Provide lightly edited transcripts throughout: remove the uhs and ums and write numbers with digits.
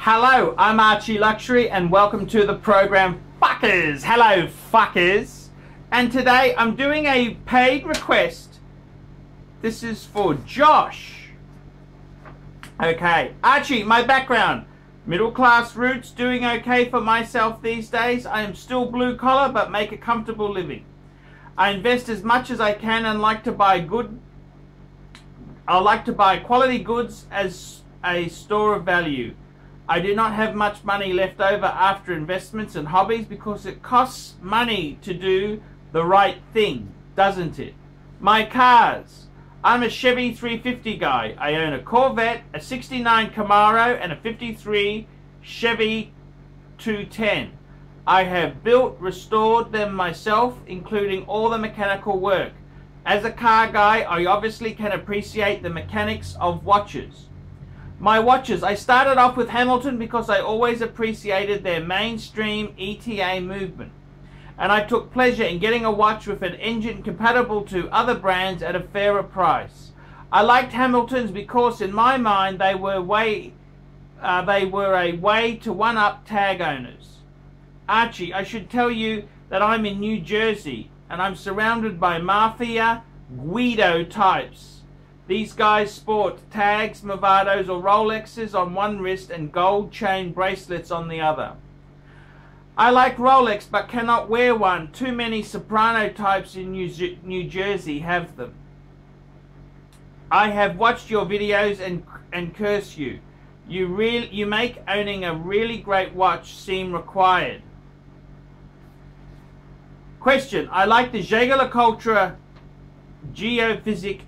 Hello, I'm ArchieLuxury and welcome to the program Fuckers. Hello, fuckers. And today I'm doing a paid request. This is for Josh. Okay, Archie, my background. Middle class roots, doing okay for myself these days. I am still blue collar but make a comfortable living. I invest as much as I can and like to buy quality goods as a store of value. I do not have much money left over after investments and hobbies because it costs money to do the right thing, doesn't it? My cars. I'm a Chevy 350 guy. I own a Corvette, a 69 Camaro and a 53 Chevy 210. I have built, restored them myself, including all the mechanical work. As a car guy, I obviously can appreciate the mechanics of watches. My watches, I started off with Hamilton because I always appreciated their mainstream ETA movement. And I took pleasure in getting a watch with an engine compatible to other brands at a fairer price. I liked Hamiltons because in my mind they were a way to one-up tag owners. Archie, I should tell you that I'm in New Jersey and I'm surrounded by Mafia Guido types. These guys sport tags, Movados or Rolexes on one wrist and gold chain bracelets on the other. I like Rolex but cannot wear one. Too many soprano types in New Jersey have them. I have watched your videos and curse you. You make owning a really great watch seem required. Question. I like the Jaeger-LeCoultre Geophysic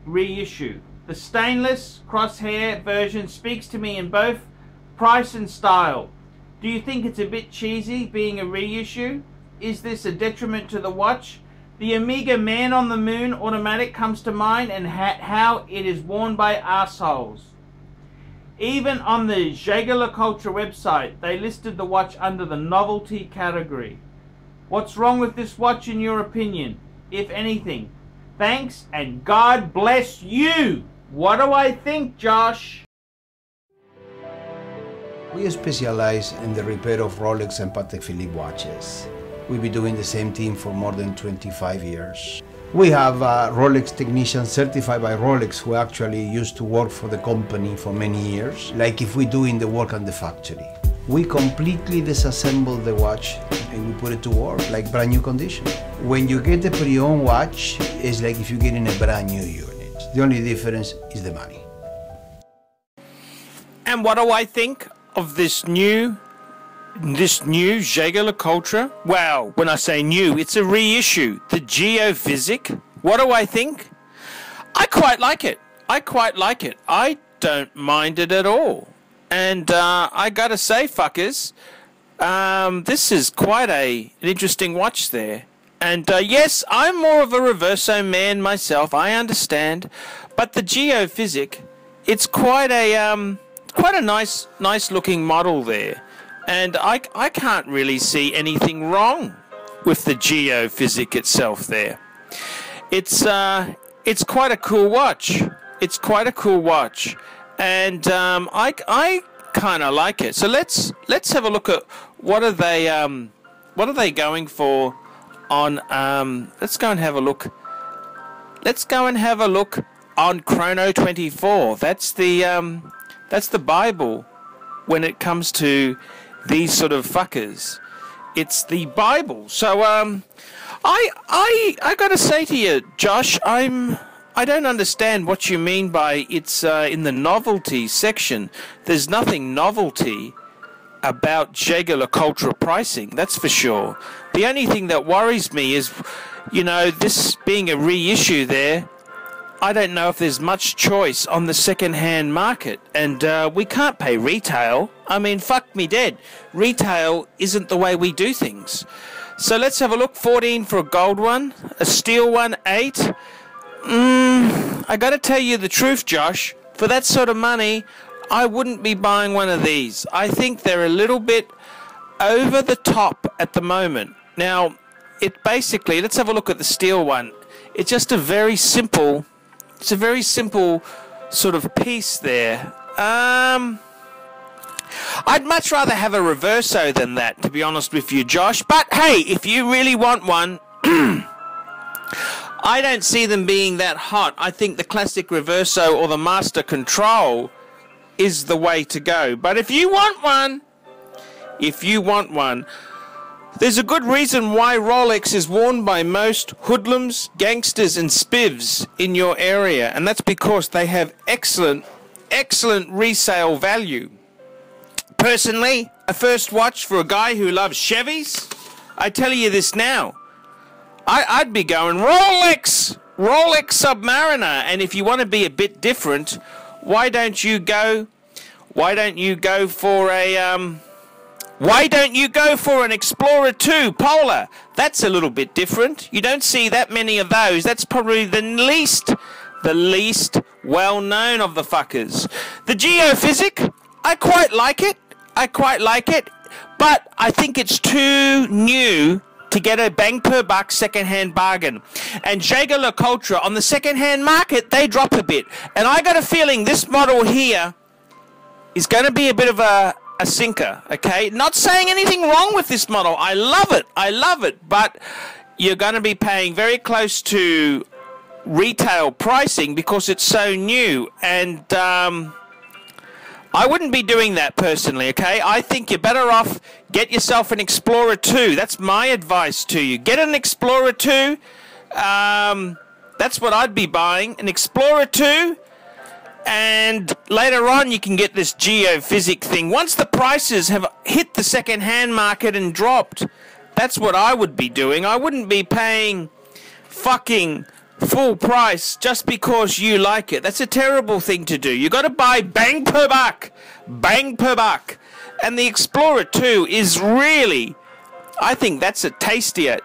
reissue. The stainless crosshair version speaks to me in both price and style. Do you think it's a bit cheesy being a reissue? Is this a detriment to the watch? The Omega Man on the Moon automatic comes to mind and how it is worn by assholes. Even on the Jaeger-LeCoultre website they listed the watch under the novelty category. What's wrong with this watch in your opinion, if anything? Thanks and God bless you. What do I think, Josh? We specialize in the repair of Rolex and Patek Philippe watches. We've been doing the same thing for more than 25 years. We have Rolex technicians certified by Rolex who actually used to work for the company for many years, like if we're doing the work on the factory. We completely disassemble the watch and we put it to work like brand new condition. When you get a pre-owned watch, it's like if you're getting a brand new unit. The only difference is the money. And what do I think of this new Jaeger-LeCoultre? Well, when I say new, it's a reissue. The Geophysic. What do I think? I quite like it. I don't mind it at all. And I gotta say, fuckers, this is quite an interesting watch there. And yes, I'm more of a reverso man myself, I understand. But the Geophysic, it's quite a nice looking model there. And I can't really see anything wrong with the Geophysic itself there. It's quite a cool watch. It's quite a cool watch. And I kind of like it. So let's have a look at what are they going for on let's go and have a look. Let's go and have a look on Chrono 24. That's the Bible when it comes to these sort of fuckers. It's the Bible. So I gotta say to you, Josh, I don't understand what you mean by it's in the novelty section. There's nothing novelty about Jaeger-LeCoultre pricing, that's for sure. The only thing that worries me is, you know, this being a reissue there, I don't know if there's much choice on the second-hand market. And we can't pay retail. I mean, fuck me dead. Retail isn't the way we do things. So let's have a look. 14 for a gold one. A steel one, 8. I gotta tell you the truth, Josh. For that sort of money, I wouldn't be buying one of these. I think they're a little bit over the top at the moment. Now, it basically, let's have a look at the steel one. It's just a very simple, sort of piece there. I'd much rather have a Reverso than that, to be honest with you, Josh. But hey, if you really want one, I don't see them being that hot. I think the classic Reverso or the Master Control is the way to go. But if you want one, there's a good reason why Rolex is worn by most hoodlums, gangsters and spivs in your area, and that's because they have excellent resale value. Personally, a first watch for a guy who loves Chevys, I tell you this now, I'd be going Rolex Submariner. And if you want to be a bit different, why don't you go for an Explorer 2 Polar? That's a little bit different. You don't see that many of those. That's probably the least well known of the fuckers. The Geophysic, I quite like it, but I think it's too new to get a bang per buck second-hand bargain. And Jaeger-LeCoultre on the second-hand market, they drop a bit. And I got a feeling this model here is going to be a bit of a sinker, okay? Not saying anything wrong with this model. I love it, but you're going to be paying very close to retail pricing because it's so new. And I wouldn't be doing that personally, okay? I think you're better off get yourself an Explorer 2. That's my advice to you. Get an Explorer 2. That's what I'd be buying. An Explorer 2. And later on, you can get this Geophysic thing. Once the prices have hit the second-hand market and dropped, that's what I would be doing. I wouldn't be paying fucking full price just because you like it. That's a terrible thing to do. You got to buy bang per buck. And the Explorer 2 is really, I think that's a tastier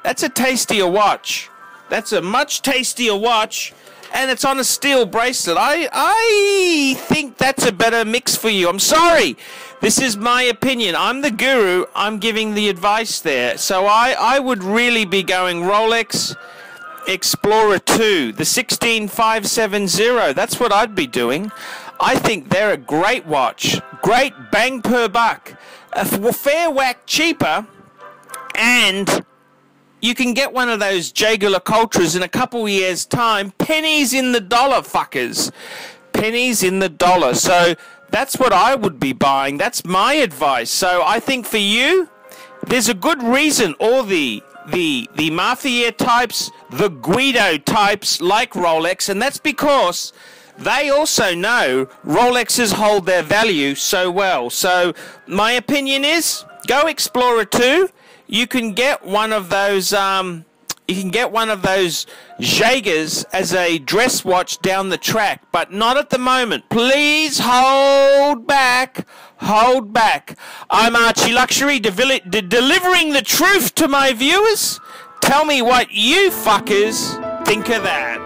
watch. That's a much tastier watch. And it's on a steel bracelet. I think that's a better mix for you. I'm sorry. This is my opinion. I'm the guru. I'm giving the advice there. So I would really be going Rolex Explorer 2, the 16570. That's what I'd be doing. I think they're a great watch. Great bang per buck. A fair whack cheaper. And you can get one of those Jaeger-LeCoultres in a couple years' time. Pennies in the dollar, fuckers. Pennies in the dollar. So that's what I would be buying. That's my advice. So I think for you, there's a good reason all the Mafia types, the Guido types like Rolex, and that's because they also know Rolexes hold their value so well. So my opinion is, go Explorer 2. You can get one of those Jaegers as a dress watch down the track, but not at the moment. Please hold back. I'm ArchieLuxury, delivering the truth to my viewers. Tell me what you fuckers think of that.